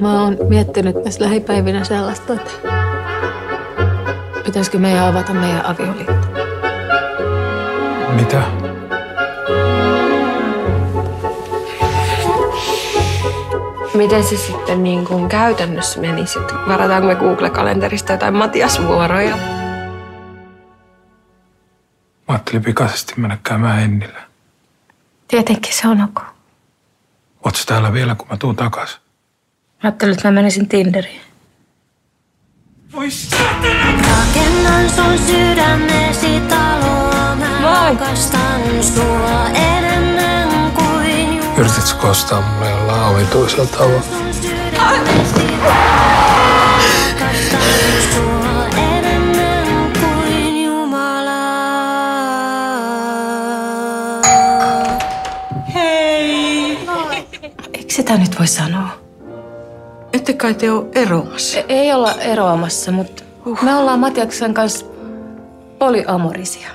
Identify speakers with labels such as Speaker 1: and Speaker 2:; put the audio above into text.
Speaker 1: Mä oon miettinyt tässä lähipäivinä sellaista, että pitäisikö meidän avata meidän avioliitto.
Speaker 2: Mitä?
Speaker 3: Miten se sitten niin kuin käytännössä menisi? Varataanko me Google-kalenterista jotain Matias-vuoroja?
Speaker 2: Mä ajattelin pikaisesti mennä käymään Hennillä.
Speaker 1: Tietenkin se on ok.
Speaker 2: Oots täällä vielä, kun mä tuun takas?
Speaker 1: Ajattelin, että mä menisin Tinderiin.
Speaker 2: Voi saatana!
Speaker 4: Rakennan sun sydämesi taloa, mä rakastan sua enemmän kuin
Speaker 2: Yrititkö kostaa mulle jollain omituisella tavalla?
Speaker 4: rakastan sua enemmän kuin Jumala.
Speaker 1: Eikö sitä nyt voi sanoa?
Speaker 3: Ette kai te ole eroamassa?
Speaker 1: Ei olla eroamassa, mutta me ollaan Matiaksen kanssa polyamorisia.